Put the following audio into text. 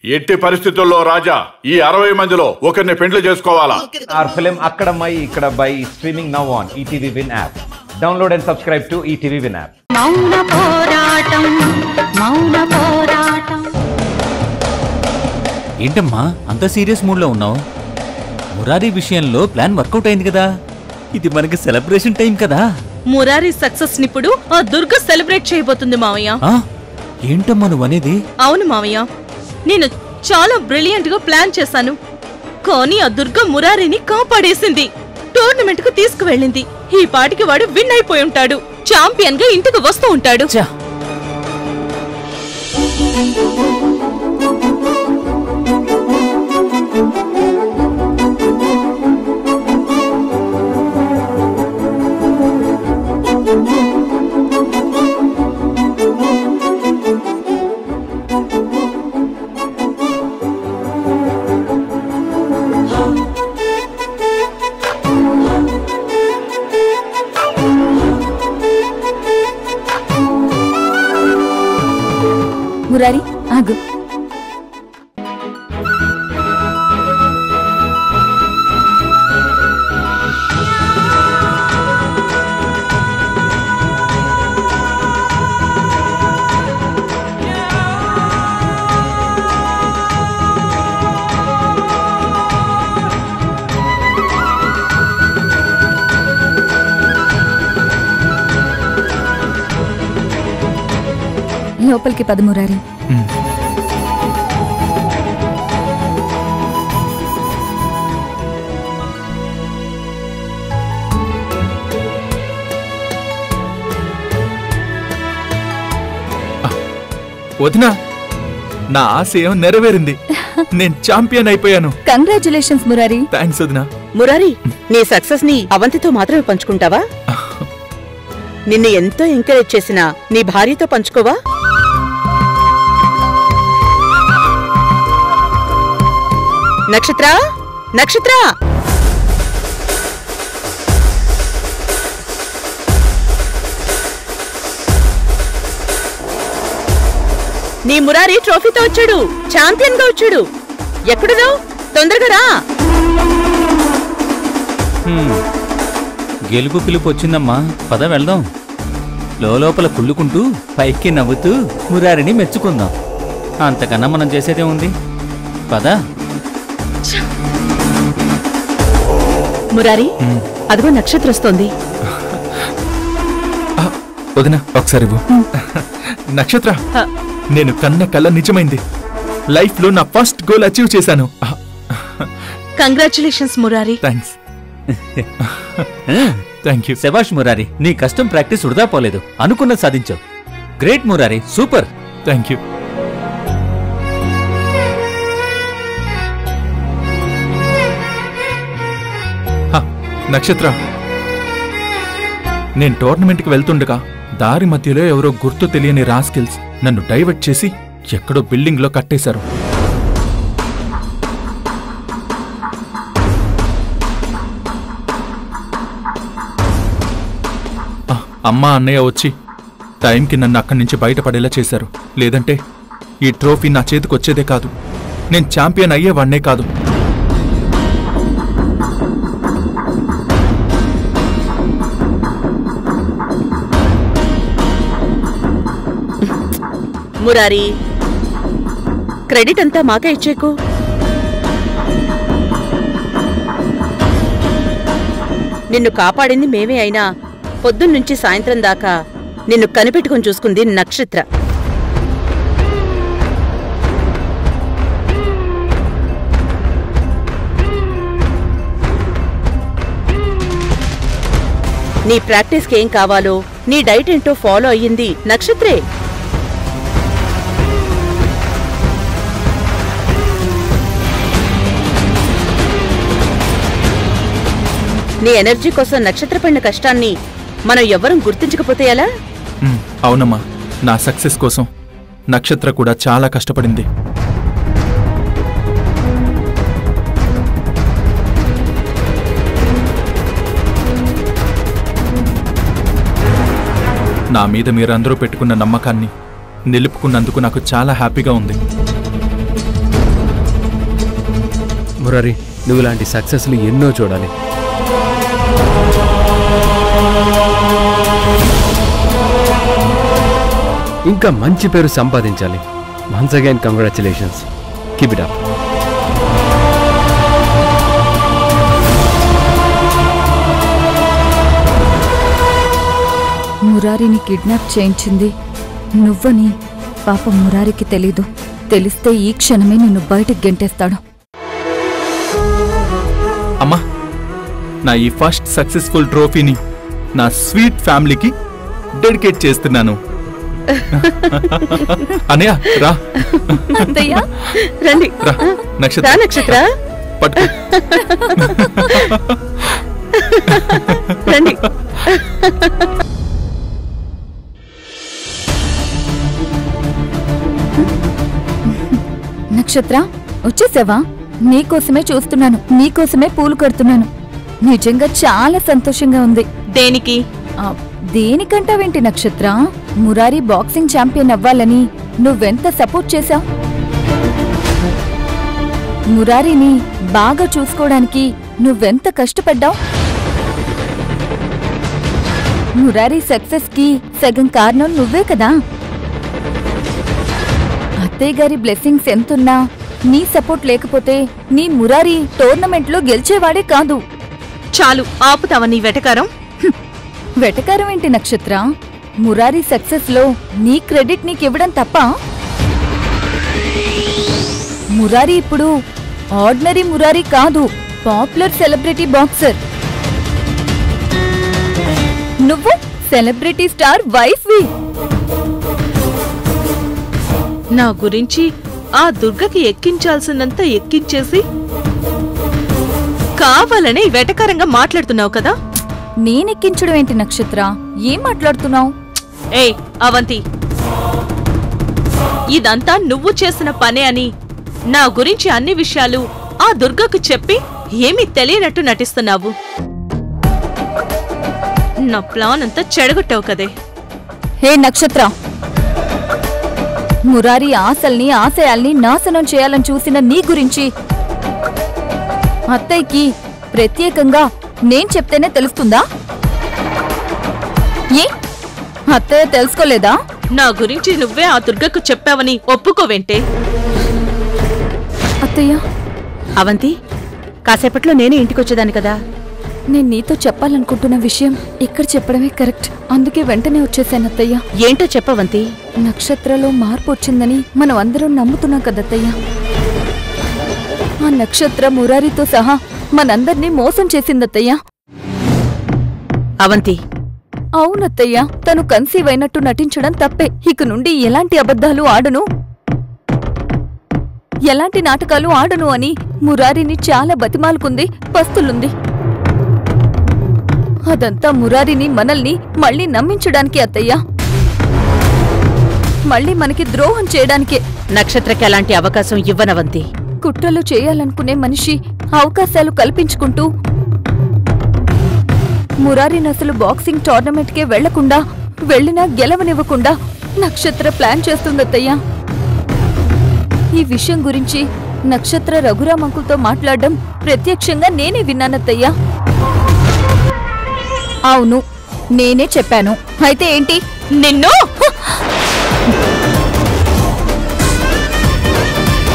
ఎట్టి పరిస్థితుల్లో రాజా ఈ 60 మందిలో ఒకరిని పెండ్లి చేసుకోవాలా? Our film Akkadamai Ikkadabai is streaming now on ETV Win app. Download and subscribe to ETV Win app. మౌన పోరాటం మౌన పోరాటం. ఏంటమ్మా అంత సీరియస్ మూడ్ లో ఉన్నావు? మురారి విషయంలో ప్లాన్ వర్కౌట్ అయింది కదా, ఇది మనకి సెలబ్రేషన్ టైం కదా. మురారి సక్సెస్ నిప్పుడు ఆ దుర్గ సెలబ్రేట్ చేయబోతుంది మావయ్య. ఏంటమ్మా నువ్వు అనేది? అవును మావయ్య, నేను చాలా బ్రిలియంట్ గా ప్లాన్ చేశాను, కానీ ఆ దుర్గ మురారిని కాపాడేసింది, టోర్నమెంట్ కు తీసుకువెళ్ళింది. ఈ పాటికి వాడు విన్ అయిపోయి ఉంటాడు, ఛాంపియన్ గా ఇంటికి వస్తూ ఉంటాడు. మురారి ఆగు. లోపలికి పద మురారి. వదినా, నా ఆశయం నెరవేరింది, నేను ఛాంపియన్ అయిపోయాను. కంగ్రాచులేషన్స్ మురారి. థ్యాంక్స్ వదినా. మురారి, నీ సక్సెస్ ని అవంతితో మాత్రమే పంచుకుంటావా? నిన్ను ఎంతో ఎంకరేజ్ చేసిన నీ భార్యతో పంచుకోవా? నక్షత్ర, నక్షత్ర, నీ మురారి ట్రోఫీతో వచ్చాడు, ఛాంపియన్ గా వచ్చాడు. ఎక్కడున్నావు? తొందరగా రా. గెలుపు పిలుపు వచ్చిందమ్మా, పద వెళ్దాం. లోపల కుళ్ళుకుంటూ పైకి నవ్వుతూ మురారిని మెచ్చుకుందాం. అంతకన్నా మనం చేసేదే ఉంది, పద. మురారి, అదిగో నక్షత్ర వస్తోంది. వదినా ఒకసారి నక్షత్ర, నేను కన్న కళ్ళ నిజమైంది. లైఫ్ లో నా ఫస్ట్ గోల్ అచీవ్ చేశాను. Congratulations Murari. Thanks. Thank you. శభాష్ మురారి, నీ కష్టం ప్రాక్టీస్ వృధా పోలేదు, అనుకున్నది సాధించావు. Great Murari, super. Thank you. Nakshatra, నేను టోర్నమెంట్కి వెళ్తుండగా దారి మధ్యలో ఎవరో గుర్తు తెలియని రాస్కిల్స్ నన్ను డైవర్ట్ చేసి ఎక్కడో బిల్డింగ్ లో కట్టేశారు. అమ్మా అన్నయ్య వచ్చి టైంకి నన్ను అక్కడి నుంచి బయటపడేలా చేశారు. లేదంటే ఈ ట్రోఫీ నా చేతికి వచ్చేదే కాదు, నేను ఛాంపియన్ అయ్యేవాణ్ణే కాదు. మురారి, క్రెడిట్ అంతా మాకే ఇచ్చేకు. నిన్ను కాపాడింది మేమే అయినా పొద్దున్నుంచి సాయంత్రం దాకా నిన్ను కనిపెట్టుకుని చూసుకుంది నక్షత్ర. నీ ప్రాక్టీస్కి ఏం కావాలో, నీ డైట్ ఏంటో ఫాలో అయ్యింది నక్షత్రే. నీ ఎనర్జీ కోసం నక్షత్ర పడిన కష్టాన్ని మనం ఎవ్వరం గుర్తించకపోతే ఎలా? అవునమ్మా, నా సక్సెస్ కోసం నక్షత్ర కూడా చాలా కష్టపడింది. నా మీద మీరందరూ పెట్టుకున్న నమ్మకాన్ని నిలుపుకున్నందుకు నాకు చాలా హ్యాపీగా ఉంది. మురారి, నువ్వు ఇలాంటి సక్సెస్లు ఎన్నో చూడాలి. ఇంకా మంచి పేరు సంపాదించాలి. Once again congratulations. Keep it up. మురారిని కిడ్నాప్ చేయించింది నువ్వని పాపం మురారికి తెలీదు. తెలిస్తే ఈ క్షణమే నిన్ను బయటికి గెంటేస్తాడు. అమ్మా, నా ఈ ఫస్ట్ సక్సెస్ఫుల్ ట్రోఫీని నా స్వీట్ ఫ్యామిలీకి డెడికేట్ చేస్తున్నాను. అనయ్య రా. రండి. రా నక్షత్ర. నక్షత్ర పట్టు. రండి. నక్షత్ర, వచ్చేసావా? నీకోసమే చూస్తున్నాను, నీకోసమే పూలు కడుతున్నాను. నిజంగా చాలా సంతోషంగా ఉంది. దేనికి? దేనికంటావేంటి నక్షత్ర? మురారి బాక్సింగ్ ఛాంపియన్ అవ్వాలని నువ్వెంత సపోర్ట్ చేశావు. మురారిని బాగా చూసుకోవడానికి నువ్వెంత కష్టపడ్డావు. మురారి సక్సెస్ కి సగం కారణం నువ్వే కదా. అత్తయ్య గారి బ్లెస్సింగ్స్ ఎంతున్నా నీ సపోర్ట్ లేకపోతే నీ మురారి టోర్నమెంట్లో గెలిచేవాడే కాదు. చాలు, ఆపుతావా నీ వెటకారం? వెటకారం ఏంటి నక్షత్ర? మురారి సక్సెస్ లో నీ క్రెడిట్ నీకివ్వడం తప్ప. మురారి ఇప్పుడు ఆర్డినరీ మురారి కాదు, పాపులర్ సెలబ్రిటీ బాక్సర్. నువ్వు సెలబ్రిటీ స్టార్ వైఫ్వి. నా గురించి ఆ దుర్గకి ఎక్కించాల్సినంత ఎక్కించేసి కావాలనే వెటకారంగా మాట్లాడుతున్నావు కదా. నేనెక్కించడం ఏంటి నక్షత్ర? ఏం మాట్లాడుతున్నావు? ఏయ్ అవంతి, ఇదంతా నువ్వు చేసిన పనే అని నా గురించి అన్ని విషయాలు ఆ దుర్గకు చెప్పి ఏమీ తెలియనట్టు నటిస్తున్నావు. నా ప్లాన్ అంతా చెడగొట్టావు కదే. హే నక్షత్ర, మురారి ఆశల్ని ఆశయాల్ని నాశనం చేయాలని చూసిన నీ గురించి అత్తయ్యకి ప్రత్యేకంగా నేను చెప్తేనే తెలుస్తుందా? ఏ అత్తయ్య తెలుసుకోలేదా? నా గురించి నువ్వే ఆ దుర్గకు చెప్పావని ఒప్పుకోవేంటే? అత్తయ్య, అవంతి, కాసేపట్లో నేనే ఇంటికొచ్చేదాన్ని కదా. నేను నీతో చెప్పాలనుకుంటున్న విషయం ఇక్కడ చెప్పడమే కరెక్ట్. అందుకే వెంటనే వచ్చేసాను అత్తయ్య. ఏంటో చెప్పవంతి. నక్షత్రలో మార్పు వచ్చిందని మనం అందరం నమ్ముతున్నాం కదత్తయ్య. ఆ నక్షత్ర మురారితో సహా మనందర్నీ మోసం చేసిందత్తయ్య. అవంతి, అవునత్తయ్య, తను కన్సీవ్ అయినట్టు నటించడం తప్పే. ఇక నుండి ఎలాంటి అబద్ధాలు ఆడను, ఎలాంటి నాటకాలు ఆడను అని మురారిని చాలా బతిమాలుకుంది, పస్తులుంది. అదంతా మురారిని మనల్ని మళ్ళీ నమ్మించడానికి అత్తయ్య. మళ్ళీ మనకి ద్రోహం చేయడానికే. నక్షత్రకి అలాంటి అవకాశం ఇవ్వనవంతి. కుట్రలు చేయాలనుకునే మనిషి అవకాశాలు కల్పించుకుంటూ మురారిని అసలు బాక్సింగ్ టోర్నమెంట్కే వెళ్లకుండా, వెళ్లినా గెలవనివ్వకుండా నక్షత్ర ప్లాన్ చేస్తుందత్తయ్య. ఈ విషయం గురించి నక్షత్ర రఘురామ్ అంకుల్తో మాట్లాడడం ప్రత్యక్షంగా నేనే విన్నానత్తయ్య. అవును, నేనే చెప్పాను. అయితే ఏంటి? నిన్ను